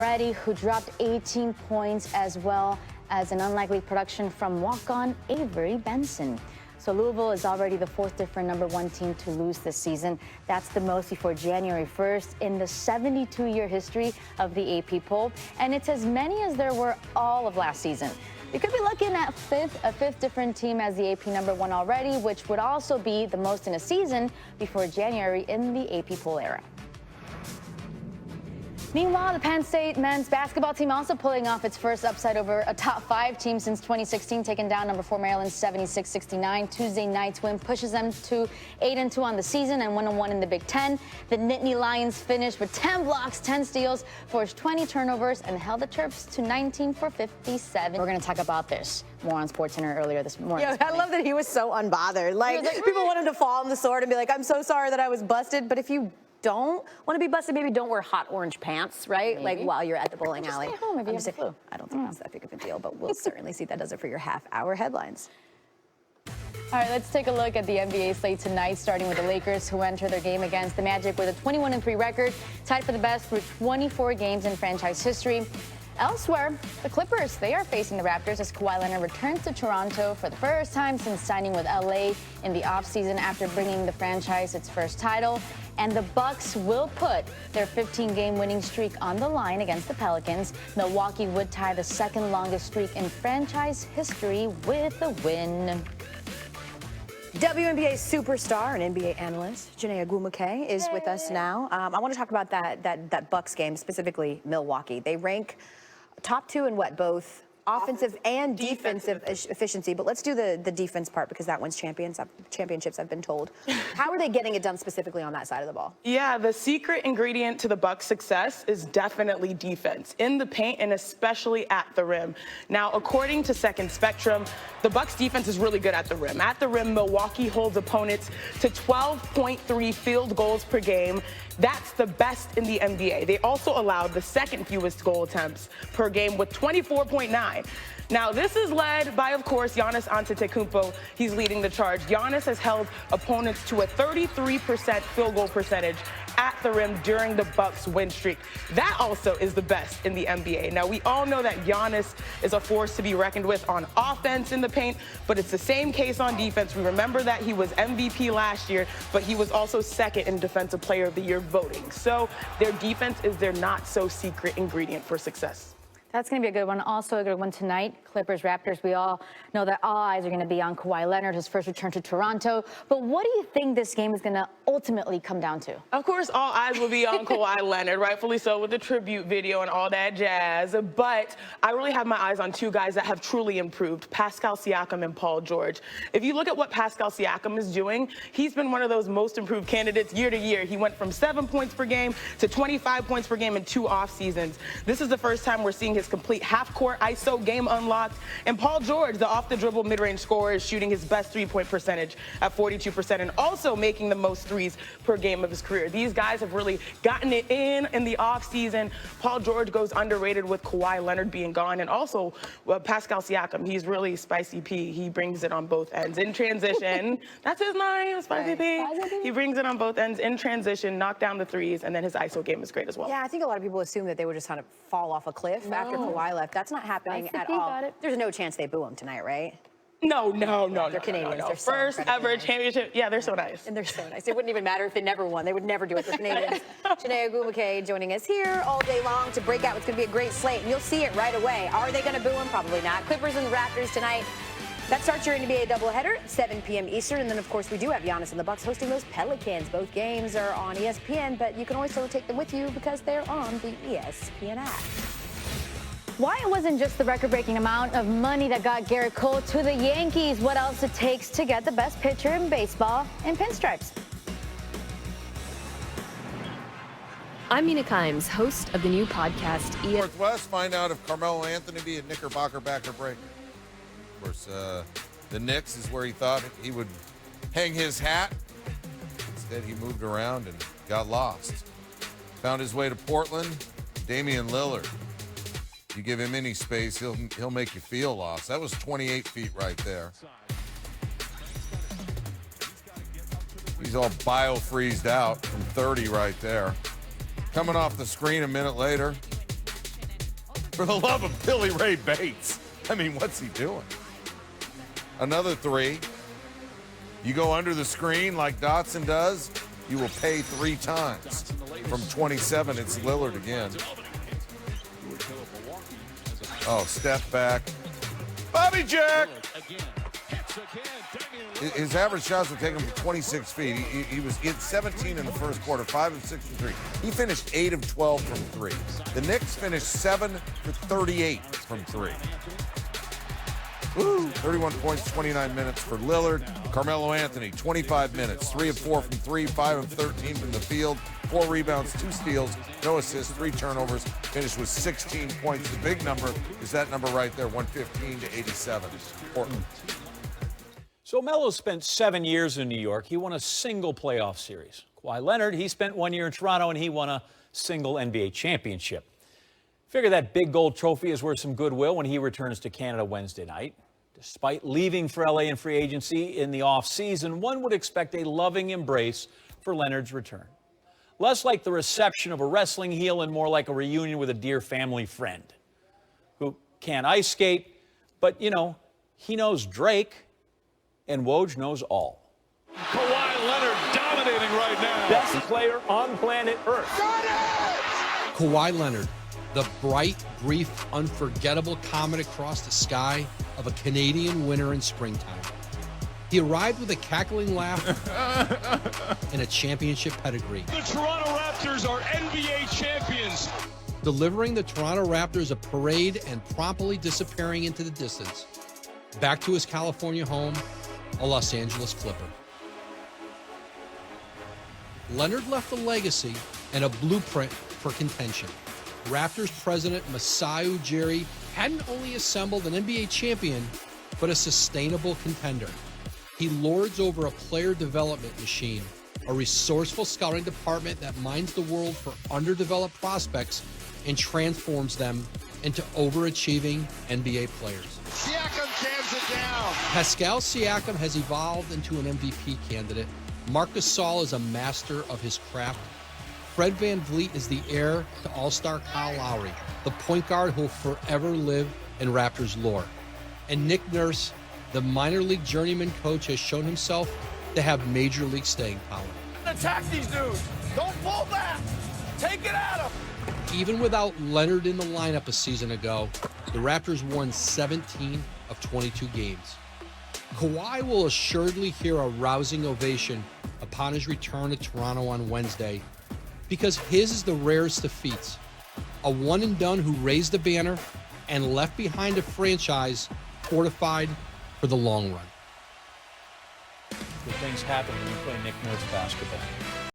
Already, who dropped 18 points, as well as an unlikely production from walk-on Avery Benson. So Louisville is already the fourth different #1 team to lose this season. That's the most before January 1st in the 72-year history of the AP poll, and it's as many as there were all of last season. We could be looking at a fifth different team as the AP #1 already, which would also be the most in a season before January in the AP poll era. Meanwhile, the Penn State men's basketball team also pulling off its first upset over a top 5 team since 2016, taking down #4 Maryland 76-69. Tuesday night's win pushes them to 8-2 on the season and 1-1 in the Big Ten. The Nittany Lions finished with 10 blocks, 10 steals, forced 20 turnovers, and held the Terps to 19 for 57. We're going to talk about this more on SportsCenter earlier this morning. Yeah, I love that he was so unbothered. Like, people want him to fall on the sword and be like, I'm so sorry that I was busted. But if you don't want to be busted, maybe don't wear hot orange pants, right? Maybe. Like while you're at the bowling Just alley. stay home if you have the flu. I don't think it's that big of a deal, but we'll certainly see. That does it for your half-hour headlines. All right, let's take a look at the NBA slate tonight, starting with the Lakers, who enter their game against the Magic with a 21-3 record, tied for the best through 24 games in franchise history. Elsewhere, the Clippers, they are facing the Raptors as Kawhi Leonard returns to Toronto for the first time since signing with LA in the offseason after bringing the franchise its first title. And the Bucks will put their 15-game winning streak on the line against the Pelicans. Milwaukee would tie the second longest streak in franchise history with a win. WNBA superstar and NBA analyst Janae Agumake is with us now. I want to talk about that Bucks game, specifically Milwaukee. They rank top 2 in what, both offensive and defensive efficiency, but let's do the defense part because that wins championships, I've been told. How are they getting it done specifically on that side of the ball? Yeah, the secret ingredient to the Bucks' success is definitely defense, in the paint and especially at the rim. Now, according to Second Spectrum, the Bucks' defense is really good at the rim. At the rim, Milwaukee holds opponents to 12.3 field goals per game. That's the best in the NBA. They also allowed the second fewest goal attempts per game with 24.9. Now, this is led by, of course, Giannis Antetokounmpo. He's leading the charge. Giannis has held opponents to a 33% field goal percentage at the rim during the Bucks' win streak. That also is the best in the NBA. Now, we all know that Giannis is a force to be reckoned with on offense in the paint, but it's the same case on defense. We remember that he was MVP last year, but he was also second in Defensive Player of the Year voting. So their defense is their not-so-secret ingredient for success. That's going to be a good one. Also a good one tonight, Clippers-Raptors. We all know that all eyes are going to be on Kawhi Leonard, his first return to Toronto. But what do you think this game is going to ultimately come down to? Of course, all eyes will be on Kawhi Leonard, rightfully so, with the tribute video and all that jazz. But I really have my eyes on 2 guys that have truly improved, Pascal Siakam and Paul George. If you look at what Pascal Siakam is doing, he's been one of those most improved candidates year to year. He went from 7 points per game to 25 points per game in 2 off seasons. This is the first time we're seeing his complete half-court ISO game unlocked. And Paul George, the off-the-dribble mid-range scorer, is shooting his best three-point percentage at 42% and also making the most threes per game of his career. These guys have really gotten it in the offseason. Paul George goes underrated with Kawhi Leonard being gone. And also, Pascal Siakam, he's really spicy P. He brings it on both ends. In transition, that's his name, spicy P. He brings it on both ends in transition, knock down the threes, and then his ISO game is great as well. Yeah, I think a lot of people assume that they would just kind of fall off a cliff after Kawhi left. That's not happening at all. There's no chance they boo him tonight, right? No. They're Canadians. No. They're so First ever championship. Yeah, they're so nice. And they're so nice. It wouldn't even matter if they never won. They would never do it. They're Canadians. Janae Agumake joining us here all day long to break out what's going to be a great slate. And you'll see it right away. Are they going to boo him? Probably not. Clippers and the Raptors tonight. That starts your NBA doubleheader at 7 p.m. Eastern. And then, of course, we do have Giannis and the Bucks hosting those Pelicans. Both games are on ESPN, but you can also take them with you because they're on the ESPN app. Why it wasn't just the record-breaking amount of money that got Garrett Cole to the Yankees, what else it takes to get the best pitcher in baseball in pinstripes. I'm Mina Kimes, host of the new podcast, ESPN. Northwest, find out if Carmelo Anthony be a Knickerbocker backer break. Of course, the Knicks is where he thought he would hang his hat. Instead, he moved around and got lost. Found his way to Portland, Damian Lillard. You give him any space, he'll make you feel lost. That was 28 feet right there. He's all bio-freezed out from 30 right there. Coming off the screen a minute later, For the love of Billy Ray Bates. I mean, what's he doing? Another three. You go under the screen like Dotson does, you will pay 3 times. From 27, it's Lillard again. Oh, step back. Bobby Jack! His average shots would take him to 26 feet. He was in 17 in the first quarter, 5 of 6 from 3. He finished 8 of 12 from 3. The Knicks finished 7 for 38 from 3. Woo! 31 points, 29 minutes for Lillard. Carmelo Anthony, 25 minutes, 3 of 4 from 3, 5 of 13 from the field, 4 rebounds, 2 steals, no assists, 3 turnovers, finished with 16 points. The big number is that number right there, 115 to 87. Portland. So Melo spent 7 years in New York. He won a single playoff series. Kawhi Leonard, he spent 1 year in Toronto, and he won a single NBA championship. Figure that big gold trophy is worth some goodwill when he returns to Canada Wednesday night. Despite leaving for LA in free agency in the offseason, one would expect a loving embrace for Leonard's return. Less like the reception of a wrestling heel and more like a reunion with a dear family friend who can't ice skate, but, you know, he knows Drake, and Woj knows all. Kawhi Leonard dominating right now. Best player on planet Earth. Kawhi Leonard, the bright, brief, unforgettable comet across the sky of a Canadian winter in springtime. He arrived with a cackling laugh and a championship pedigree. The Toronto Raptors are NBA champions. Delivering the Toronto Raptors a parade and promptly disappearing into the distance. Back to his California home, a Los Angeles Clipper. Leonard left a legacy and a blueprint for contention. Raptors president Masai Ujiri hadn't only assembled an NBA champion, but a sustainable contender. He lords over a player development machine, a resourceful scouting department that mines the world for underdeveloped prospects and transforms them into overachieving NBA players. Siakam jams it down. Pascal Siakam has evolved into an MVP candidate. Marc Gasol is a master of his craft. Fred VanVleet is the heir to All-Star Kyle Lowry, the point guard who will forever live in Raptors lore. And Nick Nurse, the minor league journeyman coach, has shown himself to have major league staying power. Attack these dudes. Don't pull back. Take it at them. Even without Leonard in the lineup a season ago, the Raptors won 17 of 22 games. Kawhi will assuredly hear a rousing ovation upon his return to Toronto on Wednesday, because his is the rarest of feats. A one-and-done who raised the banner and left behind a franchise fortified for the long run. Good things happen when you play Nick Nurse basketball.